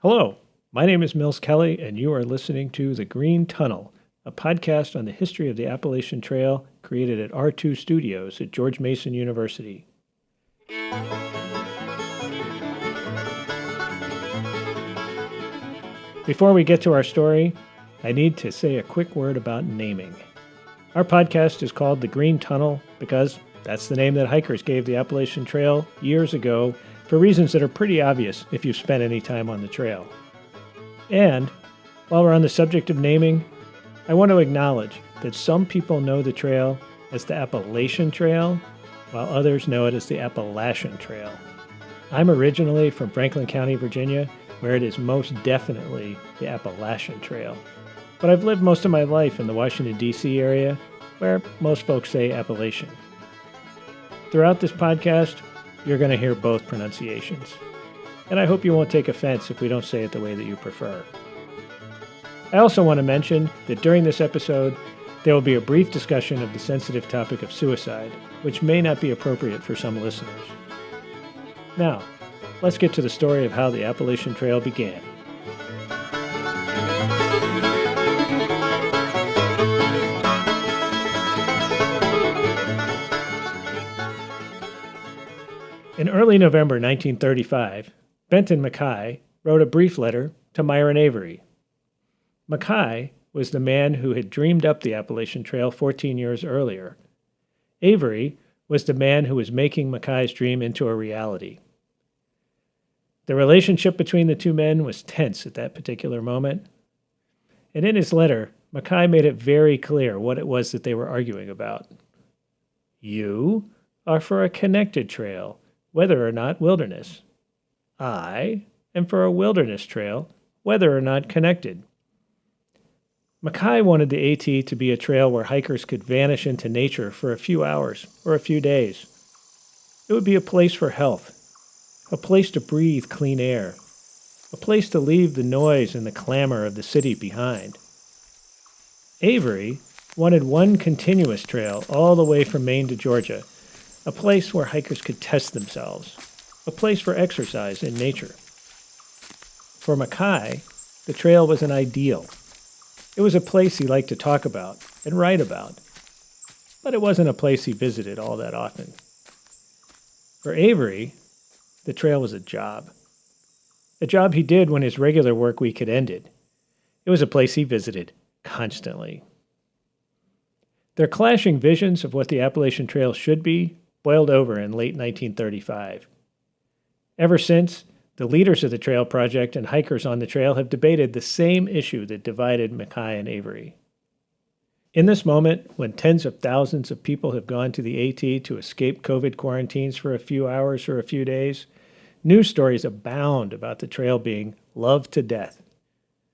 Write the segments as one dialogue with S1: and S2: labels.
S1: Hello, my name is Mills Kelly, and you are listening to The Green Tunnel, a podcast on the history of the Appalachian Trail created at R2 Studios at George Mason University. Before we get to our story, I need to say a quick word about naming. Our podcast is called The Green Tunnel because that's the name that hikers gave the Appalachian Trail years ago for reasons that are pretty obvious if you've spent any time on the trail. And while we're on the subject of naming, I want to acknowledge that some people know the trail as the Appalachian Trail, while others know it as the Appalachian Trail. I'm originally from Franklin County, Virginia, where it is most definitely the Appalachian Trail. But I've lived most of my life in the Washington, D.C. area, where most folks say Appalachian. Throughout this podcast, you're going to hear both pronunciations. And I hope you won't take offense if we don't say it the way that you prefer. I also want to mention that during this episode, there will be a brief discussion of the sensitive topic of suicide, which may not be appropriate for some listeners. Now, let's get to the story of how the Appalachian Trail began. In early November 1935, Benton MacKaye wrote a brief letter to Myron Avery. MacKaye was the man who had dreamed up the Appalachian Trail 14 years earlier. Avery was the man who was making MacKaye's dream into a reality. The relationship between the two men was tense at that particular moment. And in his letter, MacKaye made it very clear what it was that they were arguing about. You are for a connected trail, whether or not wilderness. I am for a wilderness trail, whether or not connected. MacKaye wanted the AT to be a trail where hikers could vanish into nature for a few hours or a few days. It would be a place for health, a place to breathe clean air, a place to leave the noise and the clamor of the city behind. Avery wanted one continuous trail all the way from Maine to Georgia, a place where hikers could test themselves, a place for exercise in nature. For MacKaye, the trail was an ideal. It was a place he liked to talk about and write about, but it wasn't a place he visited all that often. For Avery, the trail was a job he did when his regular work week had ended. It was a place he visited constantly. Their clashing visions of what the Appalachian Trail should be boiled over in late 1935. Ever since, the leaders of the trail project and hikers on the trail have debated the same issue that divided MacKaye and Avery. In this moment, when tens of thousands of people have gone to the AT to escape COVID quarantines for a few hours or a few days, news stories abound about the trail being loved to death.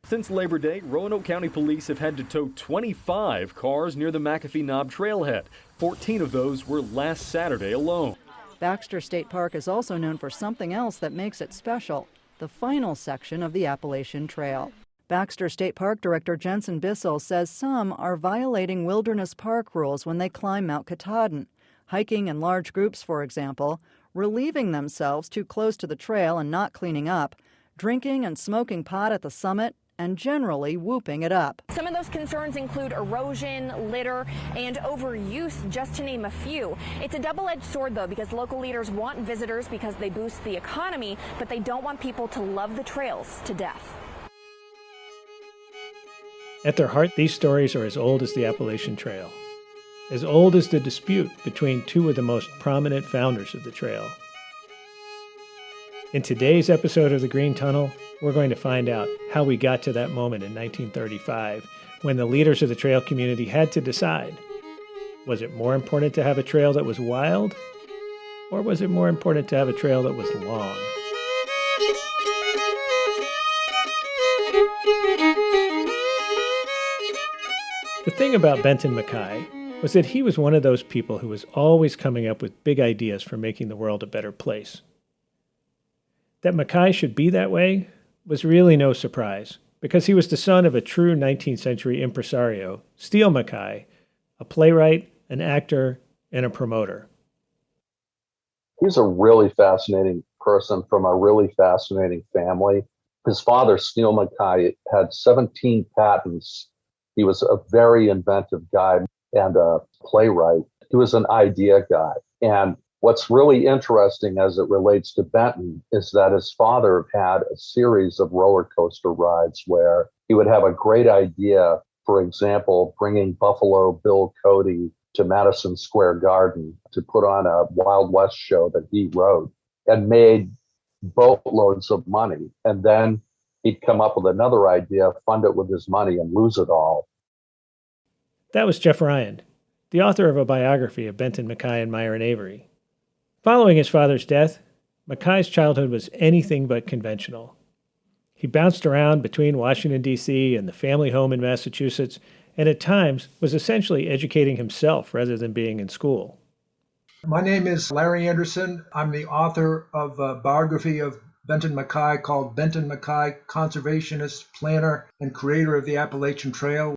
S2: Since Labor Day, Roanoke County Police have had to tow 25 cars near the McAfee Knob trailhead. 14 of those were last Saturday alone.
S3: Baxter State Park is also known for something else that makes it special, the final section of the Appalachian Trail. Baxter State Park Director Jensen Bissell says some are violating wilderness park rules when they climb Mount Katahdin, hiking in large groups, for example, relieving themselves too close to the trail and not cleaning up, drinking and smoking pot at the summit, and generally whooping it up.
S4: Some of those concerns include erosion, litter, and overuse, just to name a few. It's a double-edged sword, though, because local leaders want visitors because they boost the economy, but they don't want people to love the trails to death.
S1: At their heart, these stories are as old as the Appalachian Trail, as old as the dispute between two of the most prominent founders of the trail. In today's episode of The Green Tunnel, we're going to find out how we got to that moment in 1935 when the leaders of the trail community had to decide, was it more important to have a trail that was wild, or was it more important to have a trail that was long? The thing about Benton MacKaye was that he was one of those people who was always coming up with big ideas for making the world a better place. That MacKaye should be that way was really no surprise, because he was the son of a true 19th century impresario, Steele MacKaye, a playwright, an actor, and a promoter.
S5: He's a really fascinating person from a really fascinating family. His father, Steele MacKaye, had 17 patents. He was a very inventive guy and a playwright. He was an idea guy. And what's really interesting as it relates to Benton is that his father had a series of roller coaster rides where he would have a great idea, for example, bringing Buffalo Bill Cody to Madison Square Garden to put on a Wild West show that he wrote and made boatloads of money. And then he'd come up with another idea, fund it with his money, and lose it all.
S1: That was Jeff Ryan, the author of a biography of Benton MacKaye and Myron Avery. Following his father's death, MacKaye's childhood was anything but conventional. He bounced around between Washington, D.C. and the family home in Massachusetts, and at times was essentially educating himself rather than being in school.
S6: My name is Larry Anderson. I'm the author of a biography of Benton MacKaye called Benton MacKaye, Conservationist, Planner, and Creator of the Appalachian Trail.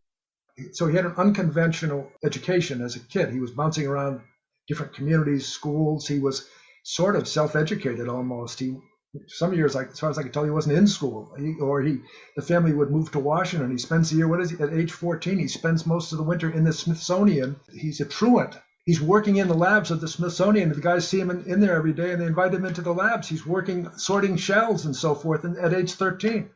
S6: So he had an unconventional education as a kid. He was bouncing around different communities, schools. He was sort of self-educated almost. Some years, as far as I could tell, he wasn't in school. The family would move to Washington. He spends the year, at age 14, he spends most of the winter in the Smithsonian. He's a truant. He's working in the labs of the Smithsonian. The guys see him in there every day, and they invite him into the labs. He's working, sorting shells and so forth at age 13.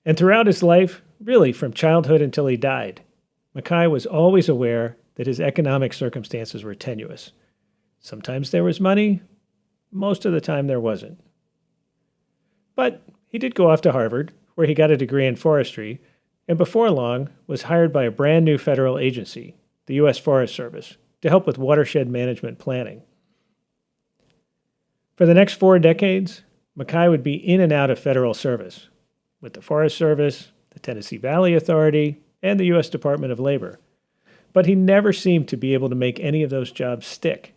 S1: And throughout his life, really from childhood until he died, MacKaye was always aware that his economic circumstances were tenuous. Sometimes there was money, most of the time there wasn't. But he did go off to Harvard, where he got a degree in forestry, and before long was hired by a brand new federal agency, the U.S. Forest Service, to help with watershed management planning. For the next 4 decades, MacKaye would be in and out of federal service, with the Forest Service, the Tennessee Valley Authority, and the U.S. Department of Labor. But he never seemed to be able to make any of those jobs stick.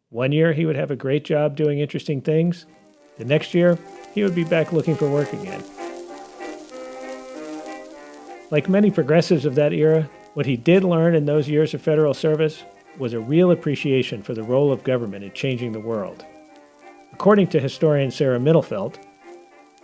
S1: One year he would have a great job doing interesting things. The next year, he would be back looking for work again. Like many progressives of that era, what he did learn in those years of federal service was a real appreciation for the role of government in changing the world. According to historian Sarah Mittelfeld,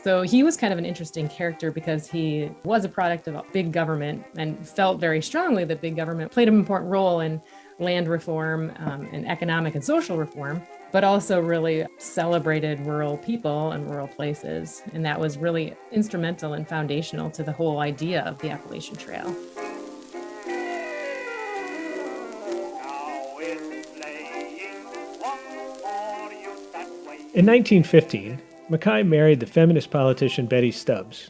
S7: so he was kind of an interesting character because he was a product of big government and felt very strongly that big government played an important role in land reform and economic and social reform, but also really celebrated rural people and rural places. And that was really instrumental and foundational to the whole idea of the Appalachian Trail.
S1: In 1915, MacKaye married the feminist politician Betty Stubbs.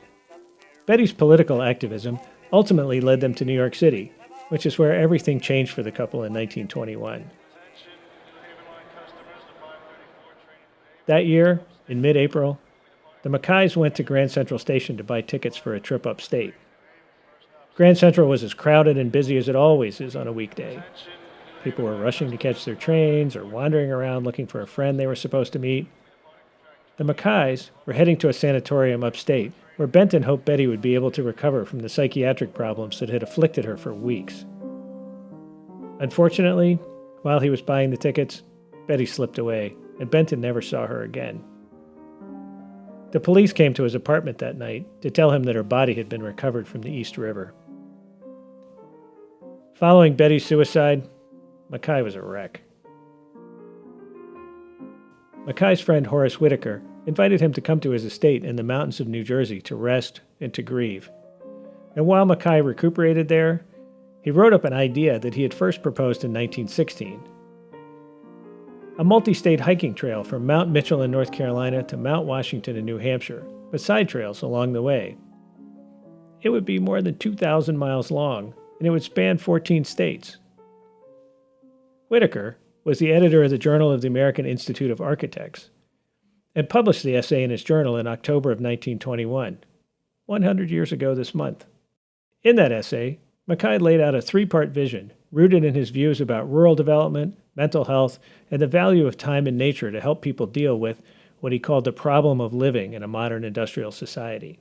S1: Betty's political activism ultimately led them to New York City, which is where everything changed for the couple in 1921. That year, in mid-April, the MacKayes went to Grand Central Station to buy tickets for a trip upstate. Grand Central was as crowded and busy as it always is on a weekday. People were rushing to catch their trains or wandering around looking for a friend they were supposed to meet. The MacKayes were heading to a sanatorium upstate, where Benton hoped Betty would be able to recover from the psychiatric problems that had afflicted her for weeks. Unfortunately, while he was buying the tickets, Betty slipped away, and Benton never saw her again. The police came to his apartment that night to tell him that her body had been recovered from the East River. Following Betty's suicide, MacKaye was a wreck. MacKaye's friend Horace Whitaker invited him to come to his estate in the mountains of New Jersey to rest and to grieve. And while MacKaye recuperated there, he wrote up an idea that he had first proposed in 1916. A multi-state hiking trail from Mount Mitchell in North Carolina to Mount Washington in New Hampshire, with side trails along the way. It would be more than 2,000 miles long, and it would span 14 states. Whitaker was the editor of the Journal of the American Institute of Architects, and published the essay in his journal in October of 1921, 100 years ago this month. In that essay, MacKaye laid out a 3-part vision rooted in his views about rural development, mental health, and the value of time in nature to help people deal with what he called the problem of living in a modern industrial society.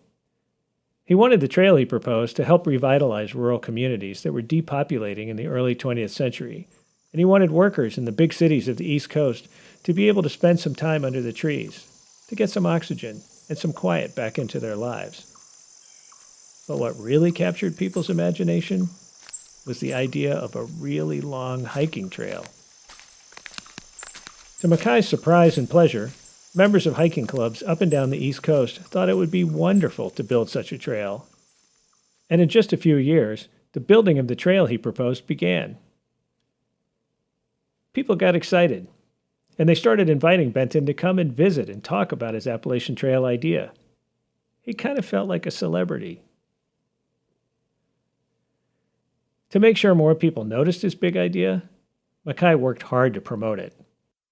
S1: He wanted the trail he proposed to help revitalize rural communities that were depopulating in the early 20th century, and he wanted workers in the big cities of the East Coast to be able to spend some time under the trees, to get some oxygen, and some quiet back into their lives. But what really captured people's imagination was the idea of a really long hiking trail. To MacKaye's surprise and pleasure, members of hiking clubs up and down the East Coast thought it would be wonderful to build such a trail. And in just a few years, the building of the trail he proposed began. People got excited, and they started inviting Benton to come and visit and talk about his Appalachian Trail idea. He kind of felt like a celebrity. To make sure more people noticed his big idea, MacKaye worked hard to promote it.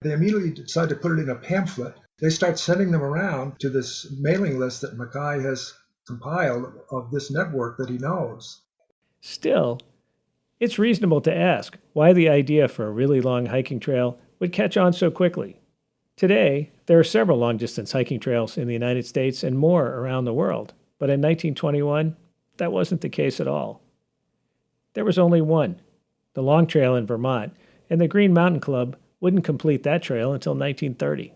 S6: They immediately decided to put it in a pamphlet. They start sending them around to this mailing list that MacKaye has compiled of this network that he knows.
S1: Still, it's reasonable to ask why the idea for a really long hiking trail would catch on so quickly. Today, there are several long-distance hiking trails in the United States and more around the world, but in 1921, that wasn't the case at all. There was only one, the Long Trail in Vermont, and the Green Mountain Club wouldn't complete that trail until 1930.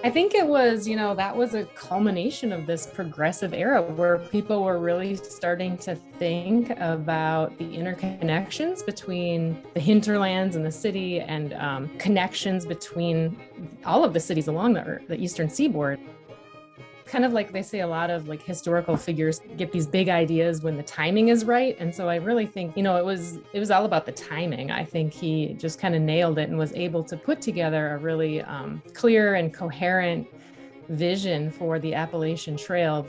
S7: I think it was, that was a culmination of this progressive era where people were really starting to think about the interconnections between the hinterlands and the city and connections between all of the cities along the eastern seaboard. Kind of like they say, a lot of historical figures get these big ideas when the timing is right. And so I really think, it was all about the timing. I think he just kind of nailed it and was able to put together a really clear and coherent vision for the Appalachian Trail.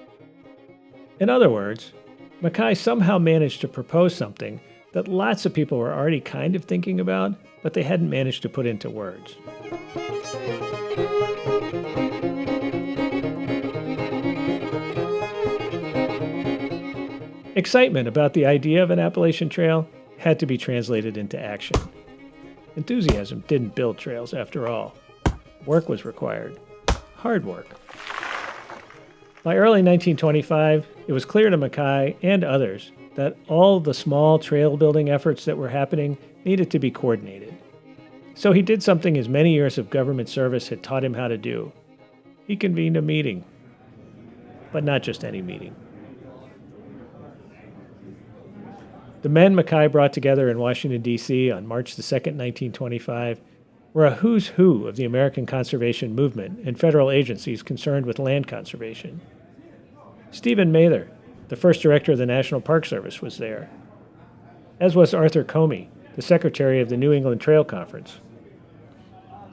S1: In other words, MacKaye somehow managed to propose something that lots of people were already kind of thinking about, but they hadn't managed to put into words. Excitement about the idea of an Appalachian Trail had to be translated into action. Enthusiasm didn't build trails after all. Work was required. Hard work. By early 1925, it was clear to MacKaye and others that all the small trail building efforts that were happening needed to be coordinated. So he did something his many years of government service had taught him how to do. He convened a meeting. But not just any meeting. The men MacKaye brought together in Washington, D.C. on March the 2nd, 1925, were a who's who of the American conservation movement and federal agencies concerned with land conservation. Stephen Mather, the first director of the National Park Service, was there, as was Arthur Comey, the secretary of the New England Trail Conference.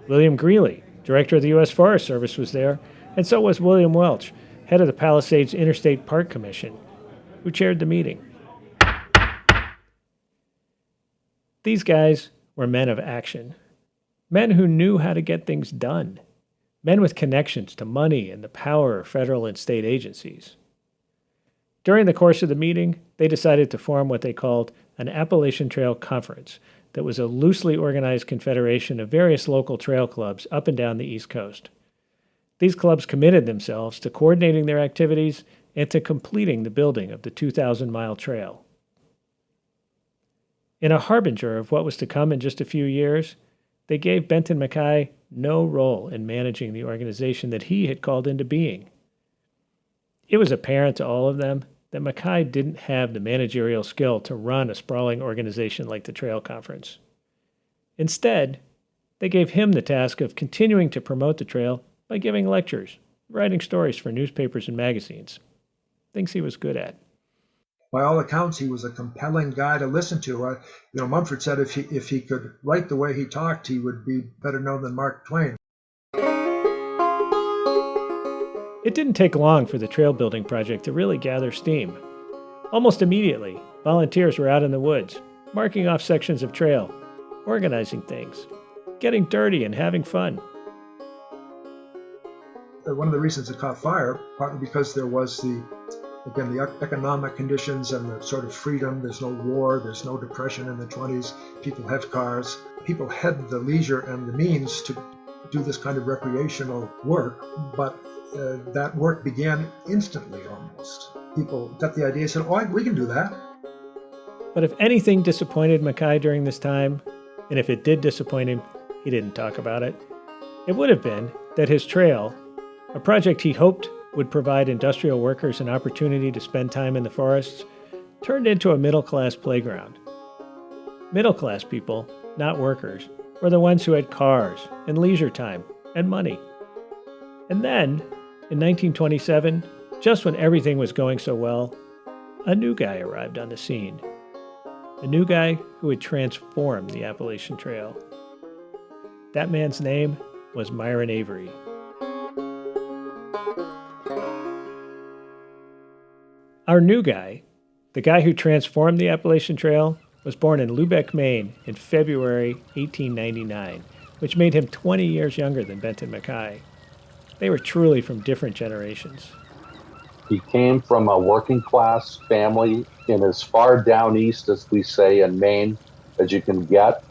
S1: William Greeley, director of the U.S. Forest Service, was there, and so was William Welch, head of the Palisades Interstate Park Commission, who chaired the meeting. These guys were men of action, men who knew how to get things done, men with connections to money and the power of federal and state agencies. During the course of the meeting, they decided to form what they called an Appalachian Trail Conference that was a loosely organized confederation of various local trail clubs up and down the East Coast. These clubs committed themselves to coordinating their activities and to completing the building of the 2,000-mile trail. In a harbinger of what was to come in just a few years, they gave Benton MacKaye no role in managing the organization that he had called into being. It was apparent to all of them that MacKaye didn't have the managerial skill to run a sprawling organization like the Trail Conference. Instead, they gave him the task of continuing to promote the trail by giving lectures, writing stories for newspapers and magazines, things he was good at.
S6: By all accounts, he was a compelling guy to listen to. Mumford said if he could write the way he talked, he would be better known than Mark Twain.
S1: It didn't take long for the trail building project to really gather steam. Almost immediately, volunteers were out in the woods, marking off sections of trail, organizing things, getting dirty and having fun.
S6: One of the reasons it caught fire, partly because there was the economic conditions and the sort of freedom. There's no war, there's no depression in the 20s. People have cars. People had the leisure and the means to do this kind of recreational work, but that work began instantly almost. People got the idea and said, oh, we can do that.
S1: But if anything disappointed MacKaye during this time, and if it did disappoint him, he didn't talk about it. It would have been that his trail, a project he hoped would provide industrial workers an opportunity to spend time in the forests, turned into a middle-class playground. Middle-class people, not workers, were the ones who had cars and leisure time and money. And then, in 1927, just when everything was going so well, a new guy arrived on the scene. A new guy who would transform the Appalachian Trail. That man's name was Myron Avery. Our new guy, the guy who transformed the Appalachian Trail, was born in Lubec, Maine in February 1899, which made him 20 years younger than Benton MacKaye. They were truly from different generations.
S5: He came from a working class family in as far down east, as we say, in Maine as you can get.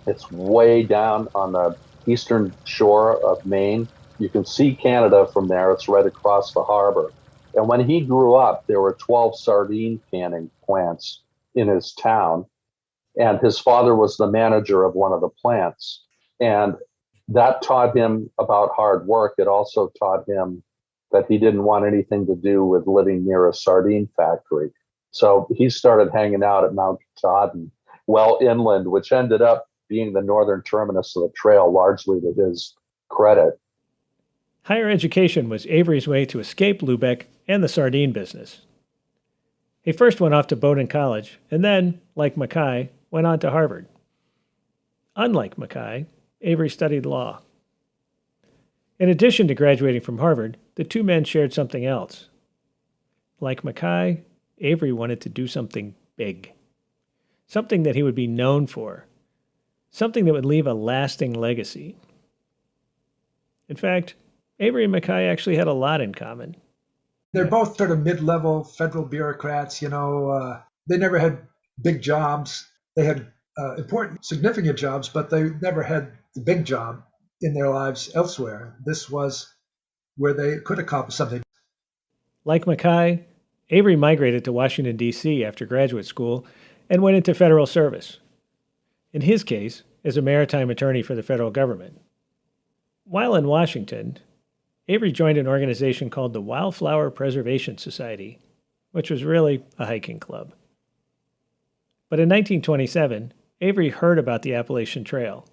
S5: It's way down on the eastern shore of Maine. You can see Canada from there. It's right across the harbor. And when he grew up, there were 12 sardine canning plants in his town. And his father was the manager of one of the plants. And that taught him about hard work. It also taught him that he didn't want anything to do with living near a sardine factory. So he started hanging out at Mount Katahdin, well inland, which ended up being the northern terminus of the trail, largely to his credit.
S1: Higher education was Avery's way to escape Lubec and the sardine business. He first went off to Bowdoin College, and then, like MacKaye, went on to Harvard. Unlike MacKaye, Avery studied law. In addition to graduating from Harvard, the two men shared something else. Like MacKaye, Avery wanted to do something big. Something that he would be known for. Something that would leave a lasting legacy. In fact, Avery and MacKaye actually had a lot in common.
S6: They're both sort of mid-level federal bureaucrats, They never had big jobs. They had important, significant jobs, but they never had the big job in their lives elsewhere. This was where they could accomplish something.
S1: Like MacKaye, Avery migrated to Washington, D.C. after graduate school and went into federal service. In his case, as a maritime attorney for the federal government. While in Washington, Avery joined an organization called the Wildflower Preservation Society, which was really a hiking club. But in 1927, Avery heard about the Appalachian Trail.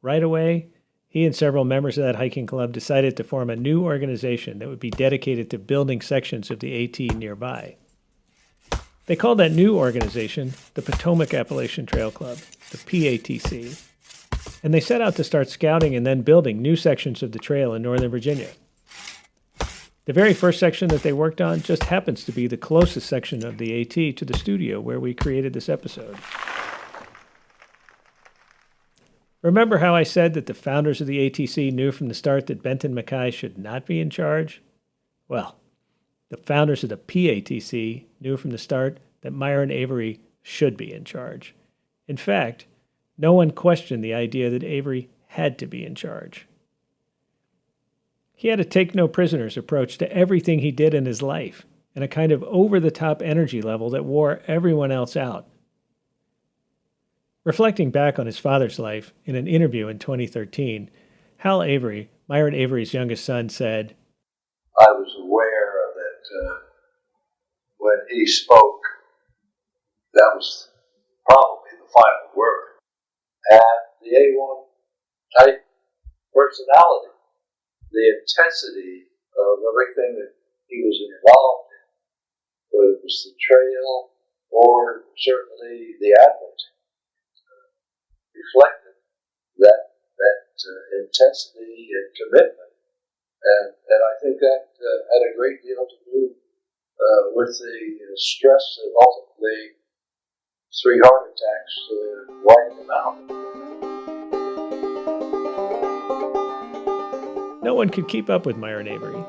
S1: Right away, he and several members of that hiking club decided to form a new organization that would be dedicated to building sections of the AT nearby. They called that new organization the Potomac Appalachian Trail Club, the PATC, and they set out to start scouting and then building new sections of the trail in Northern Virginia. The very first section that they worked on just happens to be the closest section of the AT to the studio where we created this episode. Remember how I said that the founders of the ATC knew from the start that Benton MacKaye should not be in charge? Well, the founders of the PATC knew from the start that Myron Avery should be in charge. In fact, no one questioned the idea that Avery had to be in charge. He had a take-no-prisoners approach to everything he did in his life, and a kind of over-the-top energy level that wore everyone else out. Reflecting back on his father's life in an interview in 2013, Hal Avery, Myron Avery's youngest son, said,
S8: I was aware that when he spoke, that was probably the final word. And the A1 type personality, the intensity of everything that he was involved in, whether it was the trail or certainly the Admiralty, reflected that intensity and commitment. And I think that had a great deal to do with the stress that ultimately 3 heart attacks wiped him out.
S1: No one could keep up with Myron Avery.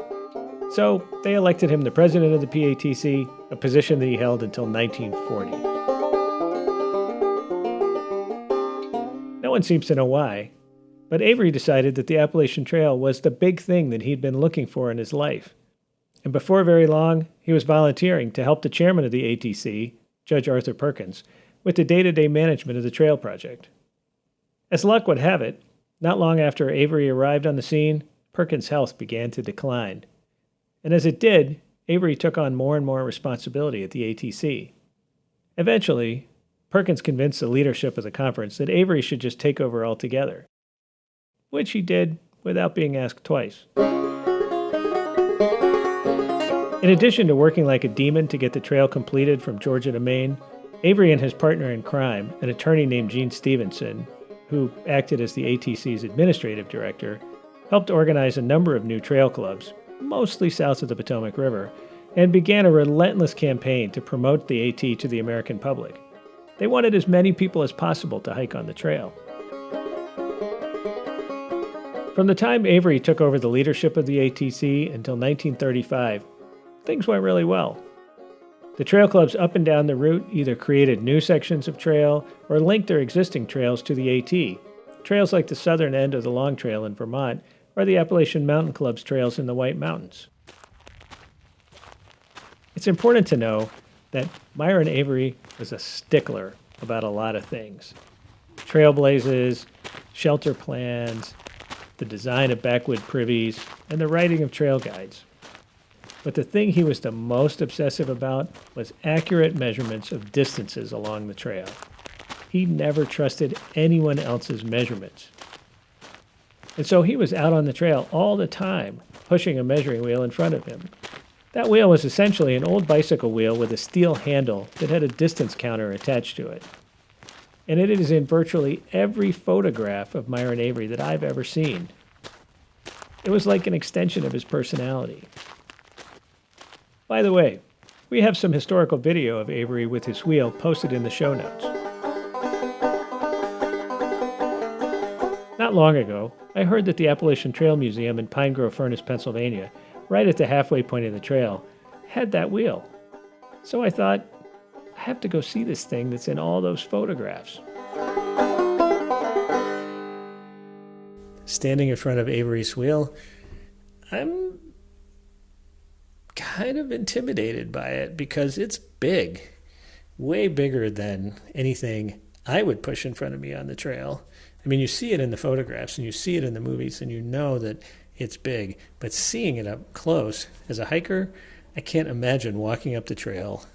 S1: So they elected him the president of the PATC, a position that he held until 1940. No one seems to know why, but Avery decided that the Appalachian Trail was the big thing that he'd been looking for in his life. And before very long, he was volunteering to help the chairman of the ATC, Judge Arthur Perkins, with the day-to-day management of the trail project. As luck would have it, Not long after Avery arrived on the scene, Perkins' health began to decline. And as it did, Avery took on more and more responsibility at the ATC. Eventually, Perkins convinced the leadership of the conference that Avery should just take over altogether, which he did without being asked twice. In addition to working like a demon to get the trail completed from Georgia to Maine, Avery and his partner in crime, an attorney named Gene Stevenson, who acted as the ATC's administrative director, helped organize a number of new trail clubs, mostly south of the Potomac River, and began a relentless campaign to promote the AT to the American public. They wanted as many people as possible to hike on the trail. From the time Avery took over the leadership of the ATC until 1935, things went really well. The trail clubs up and down the route either created new sections of trail or linked their existing trails to the AT, trails like the southern end of the Long Trail in Vermont or the Appalachian Mountain Club's trails in the White Mountains. It's important to know that Myron Avery was a stickler about a lot of things. Trailblazes, shelter plans, the design of backwood privies, and the writing of trail guides. But the thing he was the most obsessive about was accurate measurements of distances along the trail. He never trusted anyone else's measurements. And so he was out on the trail all the time, pushing a measuring wheel in front of him. That wheel was essentially an old bicycle wheel with a steel handle that had a distance counter attached to it. And it is in virtually every photograph of Myron Avery that I've ever seen. It was like an extension of his personality. By the way, we have some historical video of Avery with his wheel posted in the show notes. Not long ago, I heard that the Appalachian Trail Museum in Pine Grove Furnace, Pennsylvania, right at the halfway point of the trail, had that wheel. So I thought, I have to go see this thing that's in all those photographs. Standing in front of Avery's wheel, I'm kind of intimidated by it because it's big, way bigger than anything I would push in front of me on the trail. I mean, you see it in the photographs and you see it in the movies and you know that it's big, but seeing it up close as a hiker, I can't imagine walking up the trail,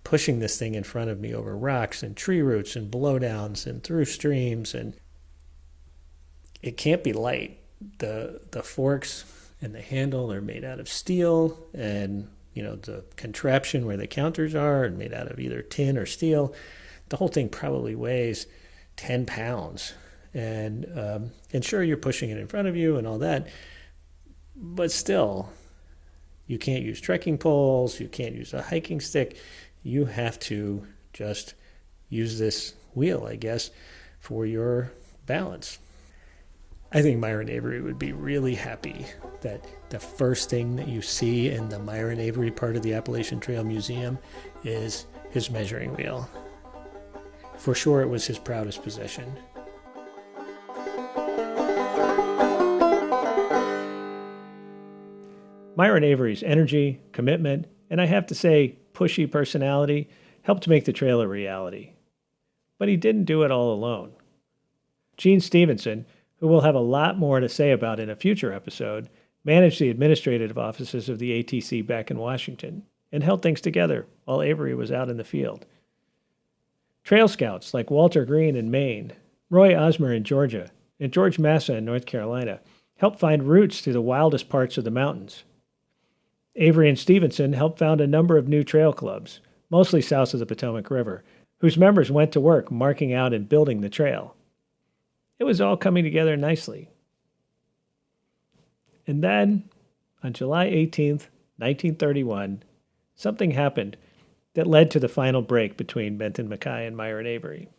S1: pushing this thing in front of me over rocks and tree roots and blowdowns and through streams, and it can't be light. The forks and the handle are made out of steel, and the contraption where the counters are made out of either tin or steel. The whole thing probably weighs 10 pounds. And sure, you're pushing it in front of you and all that, but still, you can't use trekking poles, you can't use a hiking stick. You have to just use this wheel, I guess, for your balance. I think Myron Avery would be really happy that the first thing that you see in the Myron Avery part of the Appalachian Trail Museum is his measuring wheel. For sure, it was his proudest possession. Myron Avery's energy, commitment, and I have to say, pushy personality helped make the trail a reality. But he didn't do it all alone. Gene Stevenson, who we'll have a lot more to say about in a future episode, managed the administrative offices of the ATC back in Washington and held things together while Avery was out in the field. Trail scouts like Walter Green in Maine, Roy Osmer in Georgia, and George Massa in North Carolina helped find routes through the wildest parts of the mountains. Avery and Stevenson helped found a number of new trail clubs, mostly south of the Potomac River, whose members went to work marking out and building the trail. It was all coming together nicely. And then, on July 18th, 1931, something happened that led to the final break between Benton MacKaye and Myron Avery.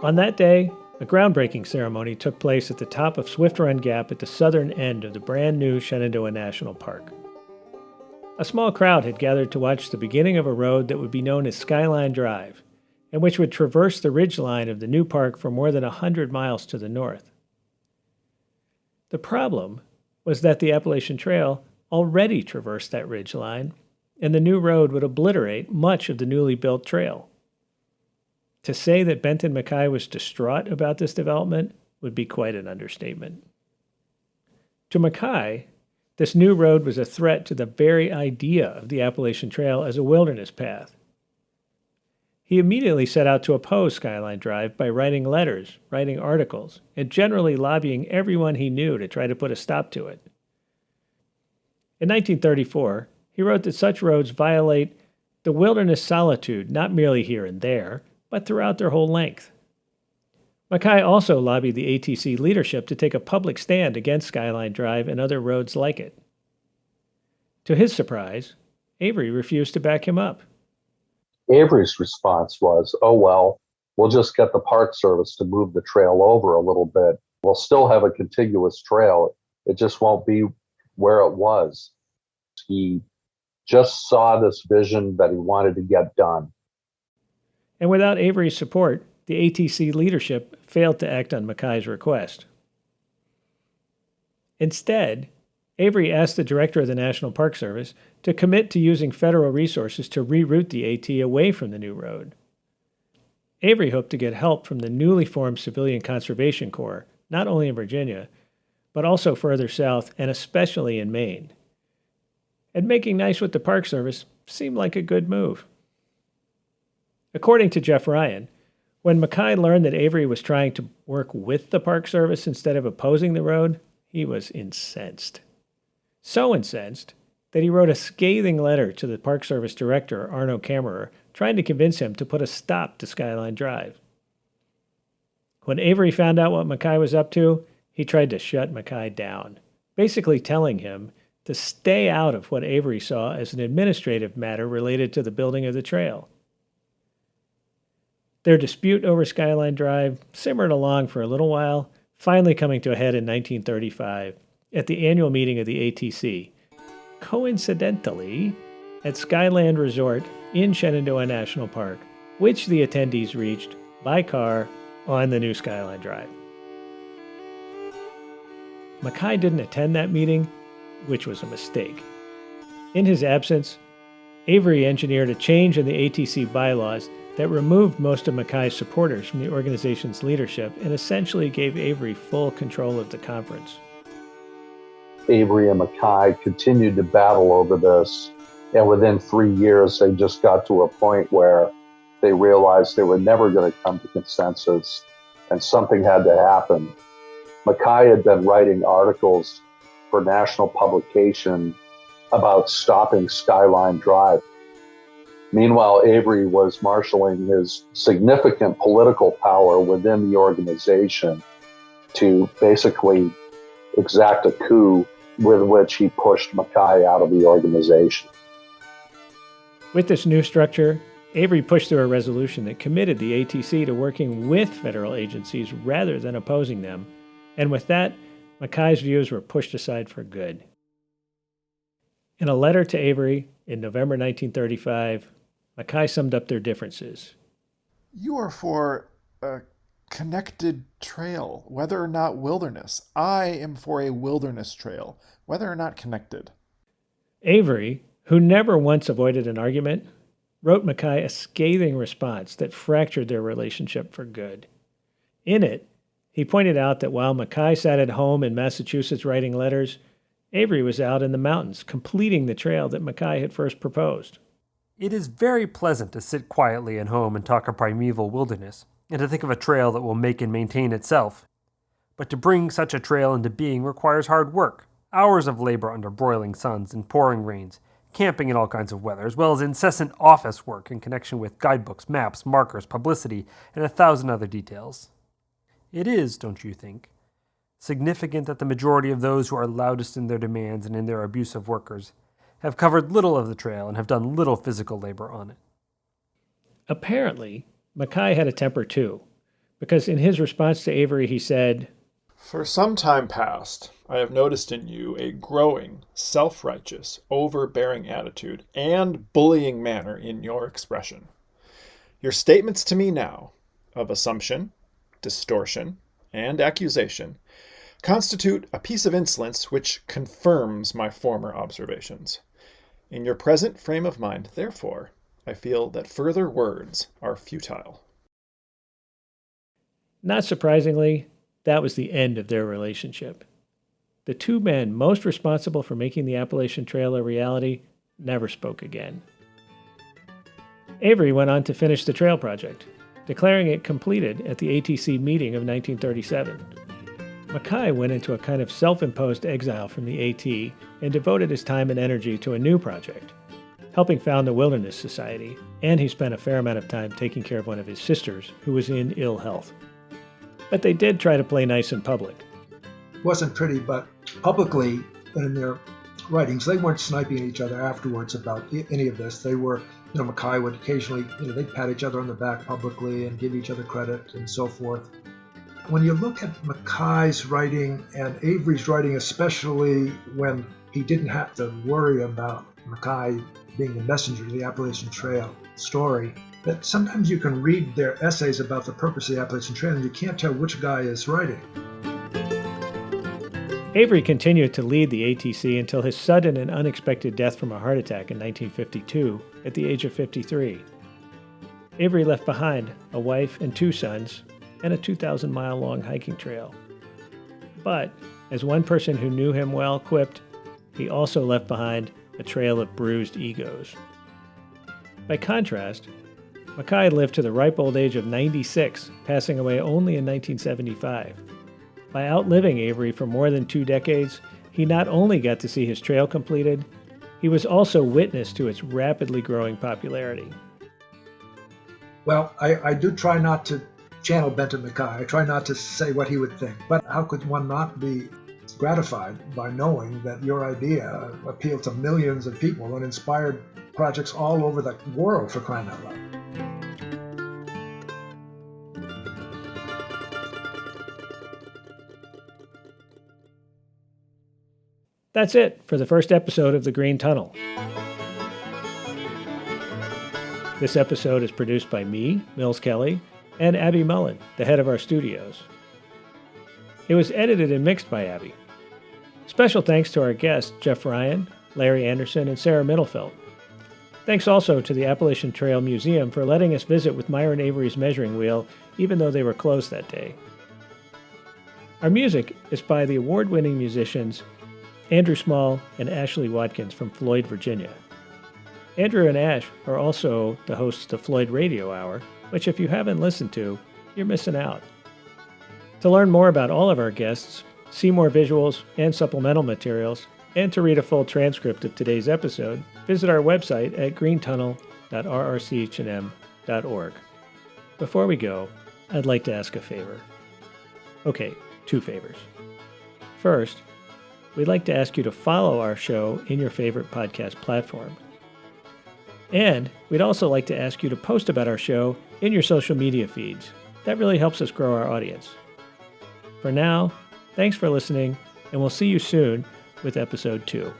S1: On that day, a groundbreaking ceremony took place at the top of Swift Run Gap at the southern end of the brand new Shenandoah National Park. A small crowd had gathered to watch the beginning of a road that would be known as Skyline Drive, and which would traverse the ridgeline of the new park for more than 100 miles to the north. The problem was that the Appalachian Trail already traversed that ridgeline, and the new road would obliterate much of the newly built trail. To say that Benton MacKaye was distraught about this development would be quite an understatement. To MacKaye, this new road was a threat to the very idea of the Appalachian Trail as a wilderness path. He immediately set out to oppose Skyline Drive by writing letters, writing articles, and generally lobbying everyone he knew to try to put a stop to it. In 1934, he wrote that such roads violate the wilderness solitude not merely here and there, but throughout their whole length. MacKaye also lobbied the ATC leadership to take a public stand against Skyline Drive and other roads like it. To his surprise, Avery refused to back him up.
S5: Avery's response was, oh, well, we'll just get the Park Service to move the trail over a little bit. We'll still have a contiguous trail. It just won't be where it was. He just saw this vision that he wanted to get done.
S1: And without Avery's support, the ATC leadership failed to act on MacKaye's request. Instead, Avery asked the director of the National Park Service to commit to using federal resources to reroute the AT away from the new road. Avery hoped to get help from the newly formed Civilian Conservation Corps, not only in Virginia, but also further south and especially in Maine. And making nice with the Park Service seemed like a good move. According to Jeff Ryan, when MacKaye learned that Avery was trying to work with the Park Service instead of opposing the road, he was incensed. So incensed that he wrote a scathing letter to the Park Service director, Arno Kammerer, trying to convince him to put a stop to Skyline Drive. When Avery found out what MacKaye was up to, he tried to shut MacKaye down, basically telling him to stay out of what Avery saw as an administrative matter related to the building of the trail. Their dispute over Skyline Drive simmered along for a little while, finally coming to a head in 1935 at the annual meeting of the ATC, coincidentally at Skyland Resort in Shenandoah National Park, which the attendees reached by car on the new Skyline Drive. MacKaye didn't attend that meeting, which was a mistake. In his absence, Avery engineered a change in the ATC bylaws that removed most of MacKaye's supporters from the organization's leadership and essentially gave Avery full control of the conference.
S5: Avery and MacKaye continued to battle over this, and within 3 years, they just got to a point where they realized they were never going to come to consensus, and something had to happen. MacKaye had been writing articles for national publication about stopping Skyline Drive. Meanwhile, Avery was marshaling his significant political power within the organization to basically exact a coup with which he pushed MacKaye out of the organization.
S1: With this new structure, Avery pushed through a resolution that committed the ATC to working with federal agencies rather than opposing them, and with that, MacKaye's views were pushed aside for good. In a letter to Avery in November 1935, MacKaye summed up their differences.
S9: You are for a connected trail, whether or not wilderness. I am for a wilderness trail, whether or not connected.
S1: Avery, who never once avoided an argument, wrote MacKaye a scathing response that fractured their relationship for good. In it, he pointed out that while MacKaye sat at home in Massachusetts writing letters, Avery was out in the mountains completing the trail that MacKaye had first proposed.
S10: It is very pleasant to sit quietly at home and talk of primeval wilderness, and to think of a trail that will make and maintain itself. But to bring such a trail into being requires hard work, hours of labor under broiling suns and pouring rains, camping in all kinds of weather, as well as incessant office work in connection with guidebooks, maps, markers, publicity, and 1,000 other details. It is, don't you think, significant that the majority of those who are loudest in their demands and in their abuse of workers have covered little of the trail and have done little physical labor on it.
S1: Apparently, MacKaye had a temper too, because in his response to Avery he said,
S9: For some time past, I have noticed in you a growing, self-righteous, overbearing attitude and bullying manner in your expression. Your statements to me now, of assumption, distortion, and accusation, constitute a piece of insolence which confirms my former observations. In your present frame of mind, therefore, I feel that further words are futile.
S1: Not surprisingly, that was the end of their relationship. The two men most responsible for making the Appalachian Trail a reality never spoke again. Avery went on to finish the trail project, declaring it completed at the ATC meeting of 1937. MacKaye went into a kind of self-imposed exile from the AT and devoted his time and energy to a new project, helping found the Wilderness Society, and he spent a fair amount of time taking care of one of his sisters who was in ill health. But they did try to play nice in public.
S6: It wasn't pretty, but publicly in their writings, they weren't sniping at each other afterwards about any of this. They were, MacKaye would occasionally, they'd pat each other on the back publicly and give each other credit and so forth. When you look at MacKaye's writing and Avery's writing, especially when he didn't have to worry about MacKaye being the messenger of the Appalachian Trail story, that sometimes you can read their essays about the purpose of the Appalachian Trail and you can't tell which guy is writing.
S1: Avery continued to lead the ATC until his sudden and unexpected death from a heart attack in 1952 at the age of 53. Avery left behind a wife and 2 sons and a 2,000-mile-long hiking trail. But, as one person who knew him well quipped, he also left behind a trail of bruised egos. By contrast, MacKaye lived to the ripe old age of 96, passing away only in 1975. By outliving Avery for more than 2 decades, he not only got to see his trail completed, he was also witness to its rapidly growing popularity.
S6: Well, I do try not to channel Benton MacKaye. I try not to say what he would think. But how could one not be gratified by knowing that your idea appealed to millions of people and inspired projects all over the world, for crying out loud?
S1: That's it for the first episode of The Green Tunnel. This episode is produced by me, Mills Kelly, and Abby Mullen, the head of our studios. It was edited and mixed by Abby. Special thanks to our guests, Jeff Ryan, Larry Anderson, and Sarah Middlefelt. Thanks also to the Appalachian Trail Museum for letting us visit with Myron Avery's measuring wheel, even though they were closed that day. Our music is by the award-winning musicians Andrew Small and Ashley Watkins from Floyd, Virginia. Andrew and Ash are also the hosts of the Floyd Radio Hour, which if you haven't listened to, you're missing out. To learn more about all of our guests, see more visuals and supplemental materials, and to read a full transcript of today's episode, visit our website at greentunnel.rrchnm.org. Before we go, I'd like to ask a favor. Okay, 2 favors. First, we'd like to ask you to follow our show in your favorite podcast platform. And we'd also like to ask you to post about our show in your social media feeds. That really helps us grow our audience. For now, thanks for listening, and we'll see you soon with episode 2.